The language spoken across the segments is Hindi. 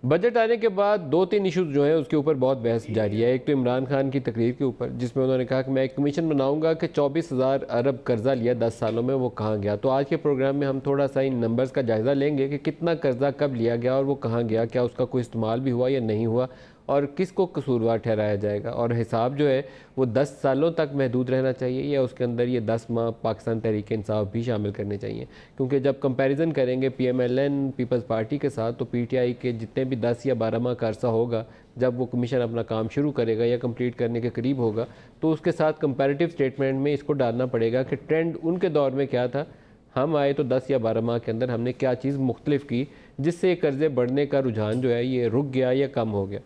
बजट आने के बाद दो तीन इश्यूज जो हैं उसके ऊपर बहुत बहस जारी है। एक तो इमरान खान की तकरीर के ऊपर, जिसमें उन्होंने कहा कि मैं एक कमीशन बनाऊंगा कि 24,000 अरब कर्जा लिया 10 सालों में, वो कहाँ गया। तो आज के प्रोग्राम में हम थोड़ा सा इन नंबर्स का जायज़ा लेंगे कि कितना कर्जा कब लिया गया और वो कहाँ गया, क्या उसका कोई इस्तेमाल भी हुआ या नहीं हुआ, और किसको कसूरवार ठहराया जाएगा। और हिसाब जो है वो 10 सालों तक महदूद रहना चाहिए या उसके अंदर ये 10 माह पाकिस्तान तहरीक इंसाफ भी शामिल करने चाहिए। क्योंकि जब कंपैरिजन करेंगे PMLN पीपल्स पार्टी के साथ, तो PTI के जितने भी 10 या 12 माह का अरसा होगा जब वो कमीशन अपना काम शुरू करेगा या कंप्लीट करने के करीब होगा, तो उसके साथ कंपैरेटिव स्टेटमेंट में इसको डालना पड़ेगा कि ट्रेंड उनके दौर में क्या था, हम आए तो 10 या 12 माह के अंदर हमने क्या चीज़ मुख्तलिफ की जिससे कर्ज़े बढ़ने का रुझान जो है ये रुक गया या कम हो गया।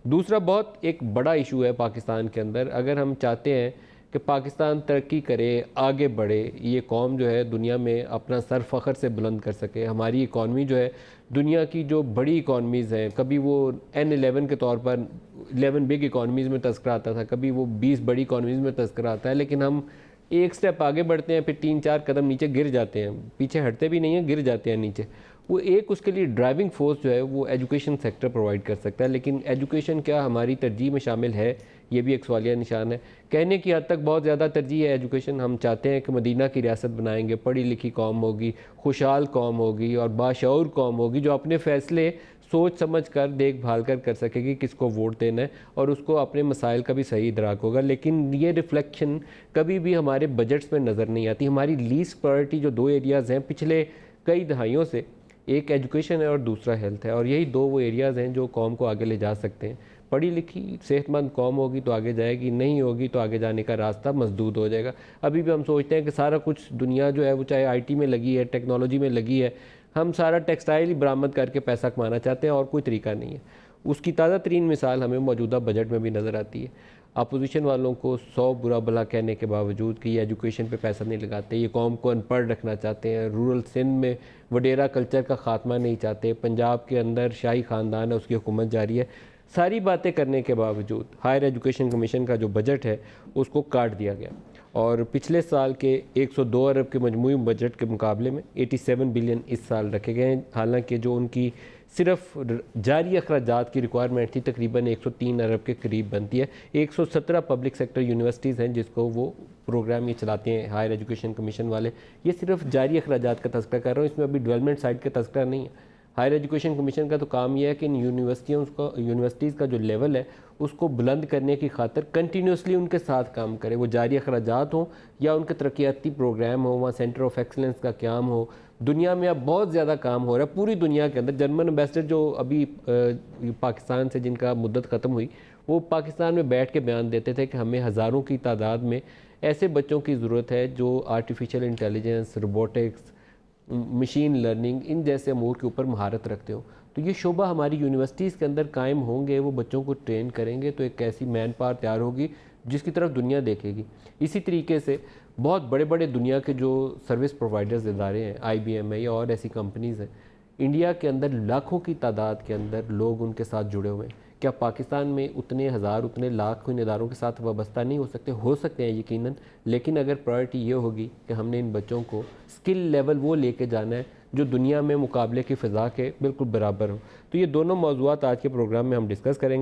दूसरा बहुत एक बड़ा इशू है पाकिस्तान के अंदर, अगर हम चाहते हैं कि पाकिस्तान तरक्की करे, आगे बढ़े, ये कौम जो है दुनिया में अपना सर फ़ख्र से बुलंद कर सके, हमारी इकॉनमी जो है दुनिया की जो बड़ी इकॉनमीज़ हैं, कभी वो N11 के तौर पर 11 बिग इकॉनमीज़ में तस्करा आता था, कभी वो 20 बड़ी इकॉनमीज़ में तस्करा आता है, लेकिन हम एक स्टेप आगे बढ़ते हैं फिर 3-4 कदम नीचे गिर जाते हैं, पीछे हटते भी नहीं हैं, गिर जाते हैं नीचे। वो एक उसके लिए ड्राइविंग फोर्स जो है वो एजुकेशन सेक्टर प्रोवाइड कर सकता है, लेकिन एजुकेशन क्या हमारी तरजीह में शामिल है, ये भी एक सवालिया निशान है। कहने की हद तक बहुत ज़्यादा तरजीह है एजुकेशन। हम चाहते हैं कि मदीना की रियासत बनाएंगे, पढ़ी लिखी कौम होगी, खुशहाल कौम होगी और बाशऊर कौम होगी जो अपने फ़ैसले सोच समझ कर देखभाल कर सकेगी किसको वोट देना है और उसको अपने मसाइल का भी सही इदराक होगा। लेकिन ये रिफ्लेक्शन कभी भी हमारे बजट्स में नज़र नहीं आती। हमारी लीस्ट प्रायोरिटी जो दो एरियाज़ हैं पिछले कई दहाइयों से, एक एजुकेशन है और दूसरा हेल्थ है, और यही दो वो एरियाज़ हैं जो कौम को आगे ले जा सकते हैं। पढ़ी लिखी सेहतमंद कौम होगी तो आगे जाएगी, नहीं होगी तो आगे जाने का रास्ता मसदूद हो जाएगा। अभी भी हम सोचते हैं कि सारा कुछ दुनिया जो है वो चाहे IT में लगी है, टेक्नोलॉजी में लगी है, हम सारा टेक्सटाइल ही बरामद करके पैसा कमाना चाहते हैं और कोई तरीका नहीं है। उसकी ताज़ा तरीन मिसाल हमें मौजूदा बजट में भी नज़र आती है। अपोजिशन वालों को 100 बुरा भला कहने के बावजूद कि ये एजुकेशन पे पैसा नहीं लगाते, ये कौम को अनपढ़ रखना चाहते हैं, रूरल सिंध में वडेरा कल्चर का ख़ात्मा नहीं चाहते, पंजाब के अंदर शाही ख़ानदान है उसकी हुकूमत जारी है, सारी बातें करने के बावजूद हायर एजुकेशन कमीशन का जो बजट है उसको काट दिया गया और पिछले साल के 102 अरब के मजमूई बजट के मुकाबले में 87 बिलियन इस साल रखे गए हैं। हालांकि जो उनकी सिर्फ जारी अखराजात की रिक्वायरमेंट थी तकरीबन 103 अरब के करीब बनती है। 117 पब्लिक सेक्टर यूनिवर्सिटीज़ हैं जिसको वो प्रोग्राम ये चलाते हैं हायर एजुकेशन कमीशन वाले। ये सिर्फ जारी अखराजात का तस्करा कर रहा हूँ, इसमें अभी डेवलपमेंट साइड का तस्करा नहीं है। हायर एजुकेशन कमीशन का तो काम यह है कि इन यूनिवर्सिटीज़ का जो लेवल है उसको बुलंद करने की खातिर कंटिन्यूसली उनके साथ काम करे, वो जारी अखराजात हों या उनके तरक्याती प्रोग्राम हो, वहाँ सेंटर ऑफ एक्सलेंस का क्याम हो। दुनिया में अब बहुत ज़्यादा काम हो रहा है पूरी दुनिया के अंदर। जर्मन एम्बेसडर जो अभी पाकिस्तान से जिनका मुद्दत ख़त्म हुई, वो पाकिस्तान में बैठ के बयान देते थे कि हमें हज़ारों की तादाद में ऐसे बच्चों की ज़रूरत है जो artificial intelligence, robotics, machine learning इन जैसे अमूर के ऊपर महारत रखते हो। तो ये शोबा हमारी यूनिवर्सिटीज़ के अंदर कायम होंगे, वो बच्चों को ट्रेन करेंगे तो एक ऐसी मैन पावर तैयार होगी जिसकी तरफ दुनिया देखेगी। इसी तरीके से बहुत बड़े बड़े दुनिया के जो सर्विस प्रोवाइडर्स इदारे हैं, IBM है या और ऐसी कंपनीज़ हैं, इंडिया के अंदर लाखों की तादाद के अंदर लोग उनके साथ जुड़े हुए हैं। क्या पाकिस्तान में उतने हज़ार उतने लाख इन इदारों के साथ वाबस्ता नहीं हो सकते हैं यकीनन, लेकिन अगर प्रायोरिटी ये होगी कि हमने इन बच्चों को स्किल लेवल वो लेके जाना है जो दुनिया में मुकाबले की फ़िज़ा के बिल्कुल बराबर हो। तो ये दोनों मौज़ूआत आज के प्रोग्राम में हम डिस्कस करेंगे।